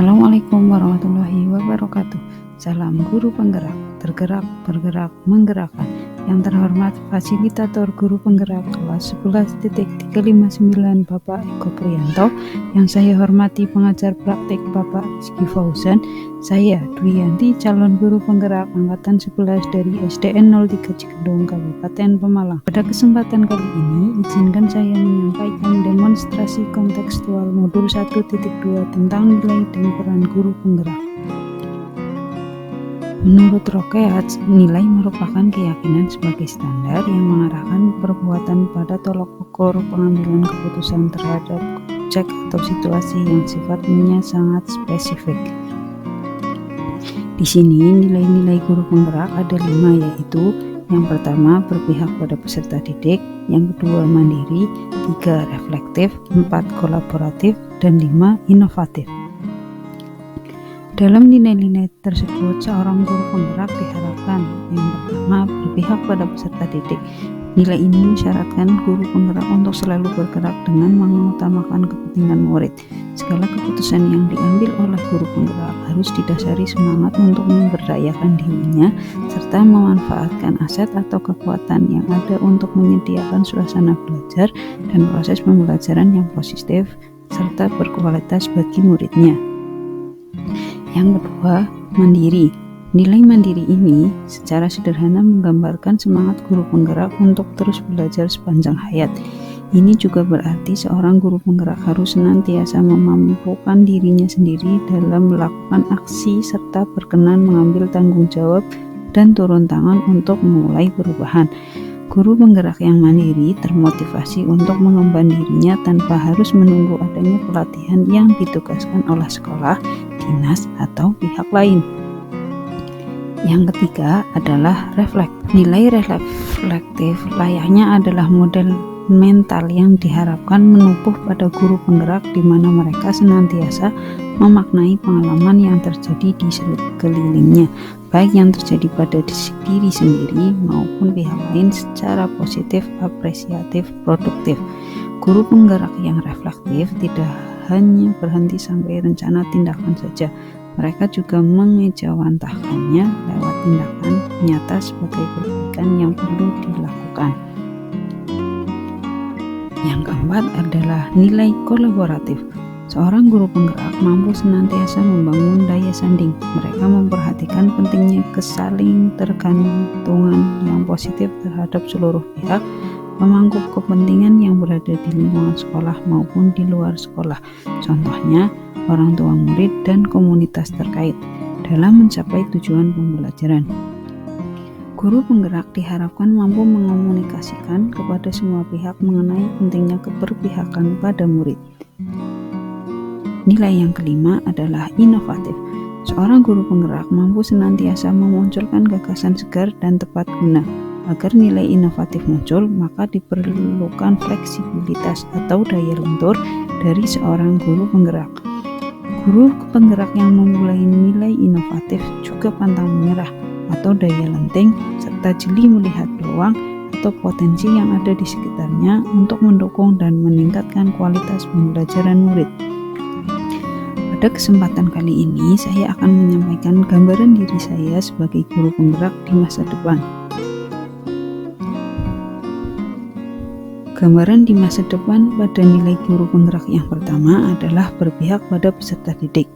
Assalamualaikum warahmatullahi wabarakatuh. Salam guru penggerak, tergerak, bergerak, menggerakkan. Yang terhormat fasilitator guru penggerak kelas 11.359 Bapak Eko Priyanto. Yang saya hormati pengajar praktik Bapak Rizky Fauzan. Saya Dwi Yanti, calon guru penggerak angkatan 11 dari SDN 03 Cikendong, Kabupaten Pemalang. Pada kesempatan kali ini, izinkan saya menyampaikan demonstrasi kontekstual modul 1.2 tentang nilai dan peran guru penggerak. Menurut Rokeats, nilai merupakan keyakinan sebagai standar yang mengarahkan perbuatan pada tolak ukur pengambilan keputusan terhadap objek atau situasi yang sifatnya sangat spesifik. Di sini nilai-nilai guru penggerak ada 5, yaitu yang pertama berpihak pada peserta didik, yang kedua mandiri, 3 reflektif, 4 kolaboratif, dan 5 inovatif. Dalam nilai-nilai tersebut, seorang guru penggerak diharapkan yang pertama berpihak pada peserta didik. Nilai ini mensyaratkan guru penggerak untuk selalu bergerak dengan mengutamakan kepentingan murid. Segala keputusan yang diambil oleh guru penggerak harus didasari semangat untuk memberdayakan dirinya serta memanfaatkan aset atau kekuatan yang ada untuk menyediakan suasana belajar dan proses pembelajaran yang positif serta berkualitas bagi muridnya. Yang kedua, mandiri. Nilai mandiri ini secara sederhana menggambarkan semangat guru penggerak untuk terus belajar sepanjang hayat. Ini juga berarti seorang guru penggerak harus senantiasa memampukan dirinya sendiri dalam melakukan aksi serta berkenan mengambil tanggung jawab dan turun tangan untuk memulai perubahan. Guru penggerak yang mandiri termotivasi untuk mengemban dirinya tanpa harus menunggu adanya pelatihan yang ditugaskan oleh sekolah, dinas, atau pihak lain. Yang ketiga adalah refleks. Nilai reflektif layaknya adalah model mental yang diharapkan menumbuh pada guru penggerak di mana mereka senantiasa memaknai pengalaman yang terjadi di sekelilingnya, baik yang terjadi pada diri sendiri maupun pihak lain secara positif, apresiatif, produktif. Guru penggerak yang reflektif tidak hanya berhenti sampai rencana tindakan saja, mereka juga mengejawantahkannya lewat tindakan nyata sebagai perbaikan yang perlu dilakukan. Yang keempat adalah nilai kolaboratif. Seorang guru penggerak mampu senantiasa membangun daya sanding. Mereka memperhatikan pentingnya kesaling tergantungan yang positif terhadap seluruh pihak, memangku kepentingan yang berada di lingkungan sekolah maupun di luar sekolah. Contohnya, orang tua murid dan komunitas terkait dalam mencapai tujuan pembelajaran. Guru penggerak diharapkan mampu mengomunikasikan kepada semua pihak mengenai pentingnya keberpihakan pada murid. Nilai yang kelima adalah inovatif. Seorang guru penggerak mampu senantiasa memunculkan gagasan segar dan tepat guna. Agar nilai inovatif muncul, maka diperlukan fleksibilitas atau daya lentur dari seorang guru penggerak. Guru penggerak yang memulai nilai inovatif juga pantang menyerah atau daya lenting, serta jeli melihat peluang atau potensi yang ada di sekitarnya untuk mendukung dan meningkatkan kualitas pembelajaran murid. Pada kesempatan kali ini, saya akan menyampaikan gambaran diri saya sebagai guru penggerak di masa depan. Gambaran di masa depan pada nilai guru penggerak yang pertama adalah berpihak pada peserta didik.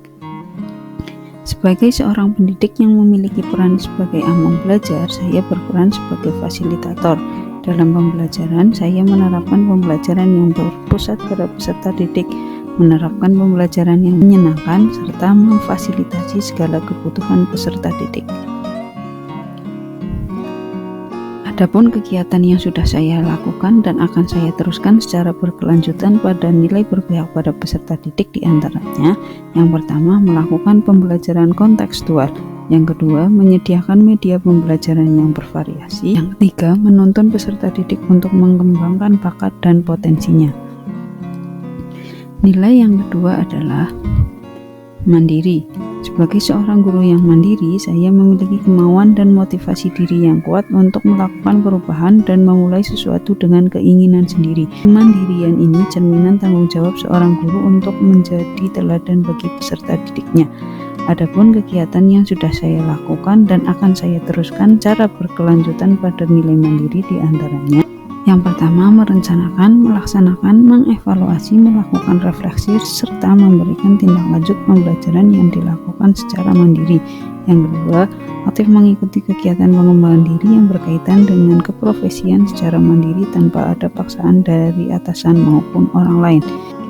Sebagai seorang pendidik yang memiliki peran sebagai among belajar, saya berperan sebagai fasilitator. Dalam pembelajaran, saya menerapkan pembelajaran yang berpusat pada peserta didik, menerapkan pembelajaran yang menyenangkan, serta memfasilitasi segala kebutuhan peserta didik. Adapun kegiatan yang sudah saya lakukan dan akan saya teruskan secara berkelanjutan pada nilai berpihak pada peserta didik diantaranya, yang pertama melakukan pembelajaran kontekstual, yang kedua menyediakan media pembelajaran yang bervariasi, yang ketiga menuntun peserta didik untuk mengembangkan bakat dan potensinya. Nilai yang kedua adalah mandiri. Sebagai seorang guru yang mandiri, saya memiliki kemauan dan motivasi diri yang kuat untuk melakukan perubahan dan memulai sesuatu dengan keinginan sendiri. Kemandirian ini cerminan tanggung jawab seorang guru untuk menjadi teladan bagi peserta didiknya. Adapun kegiatan yang sudah saya lakukan dan akan saya teruskan cara berkelanjutan pada nilai mandiri di antaranya. Yang pertama, merencanakan, melaksanakan, mengevaluasi, melakukan refleksi, serta memberikan tindak lanjut pembelajaran yang dilakukan secara mandiri. Yang kedua, aktif mengikuti kegiatan pengembangan diri yang berkaitan dengan keprofesian secara mandiri tanpa ada paksaan dari atasan maupun orang lain.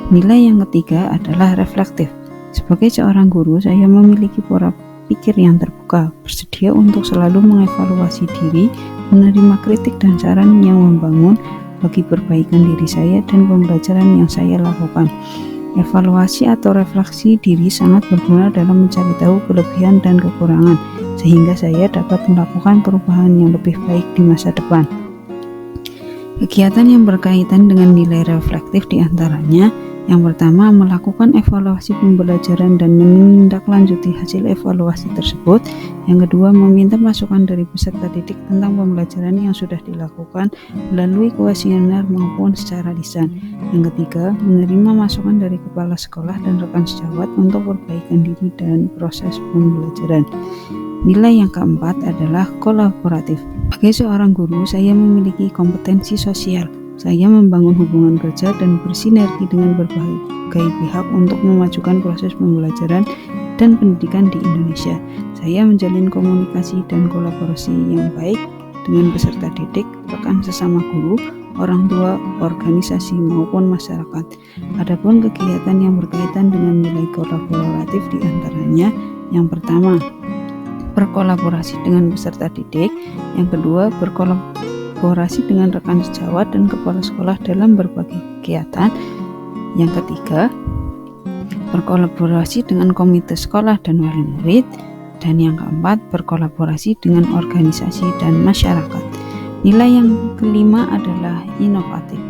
Nilai yang ketiga adalah reflektif. Sebagai seorang guru, saya memiliki pola pikir yang terbuka, bersedia untuk selalu mengevaluasi diri, menerima kritik dan saran yang membangun bagi perbaikan diri saya dan pembelajaran yang saya lakukan. Evaluasi atau refleksi diri sangat berguna dalam mencari tahu kelebihan dan kekurangan, sehingga saya dapat melakukan perubahan yang lebih baik di masa depan. Kegiatan yang berkaitan dengan nilai reflektif diantaranya: yang pertama, melakukan evaluasi pembelajaran dan menindaklanjuti hasil evaluasi tersebut. Yang kedua, meminta masukan dari peserta didik tentang pembelajaran yang sudah dilakukan melalui kuesioner maupun secara lisan. Yang ketiga, menerima masukan dari kepala sekolah dan rekan sejawat untuk perbaikan diri dan proses pembelajaran. Nilai yang keempat adalah kolaboratif. Sebagai seorang guru, saya memiliki kompetensi sosial. Saya membangun hubungan kerja dan bersinergi dengan berbagai pihak untuk memajukan proses pembelajaran dan pendidikan di Indonesia. Saya menjalin komunikasi dan kolaborasi yang baik dengan peserta didik, rekan sesama guru, orang tua, organisasi maupun masyarakat. Adapun kegiatan yang berkaitan dengan nilai kolaboratif diantaranya: yang pertama, berkolaborasi dengan peserta didik. Yang kedua, berkolaborasi dengan rekan sejawat dan kepala sekolah dalam berbagai kegiatan. Yang ketiga, berkolaborasi dengan komite sekolah dan wali murid. Dan yang keempat, berkolaborasi dengan organisasi dan masyarakat. Nilai yang kelima adalah inovatif.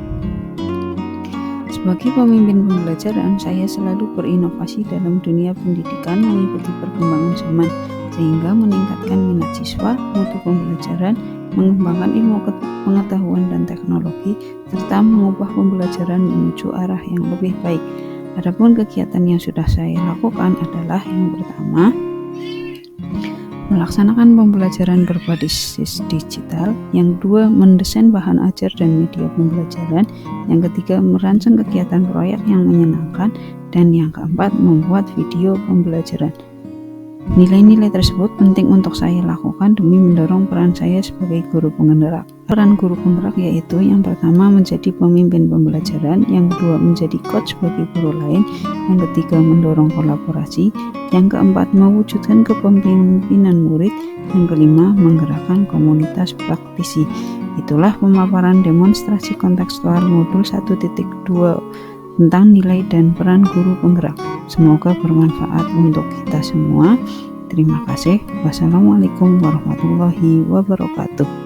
Sebagai pemimpin pembelajaran, saya selalu berinovasi dalam dunia pendidikan mengikuti perkembangan zaman, sehingga meningkatkan minat siswa, mutu pembelajaran, mengembangkan ilmu pengetahuan dan teknologi, serta mengubah pembelajaran menuju arah yang lebih baik. Adapun kegiatan yang sudah saya lakukan adalah: yang pertama, melaksanakan pembelajaran berbasis digital. Yang kedua, mendesain bahan ajar dan media pembelajaran. Yang ketiga, merancang kegiatan proyek yang menyenangkan. Dan yang keempat, membuat video pembelajaran. Nilai-nilai tersebut penting untuk saya lakukan demi mendorong peran saya sebagai guru penggerak. Peran guru penggerak yaitu: yang pertama, menjadi pemimpin pembelajaran. Yang kedua, menjadi coach bagi guru lain. Yang ketiga, mendorong kolaborasi. Yang keempat, mewujudkan kepemimpinan murid. Yang kelima, menggerakkan komunitas praktisi. Itulah pemaparan demonstrasi kontekstual modul 1.2 tentang nilai dan peran guru penggerak. Semoga bermanfaat untuk kita semua. Terima kasih. Wassalamualaikum warahmatullahi wabarakatuh.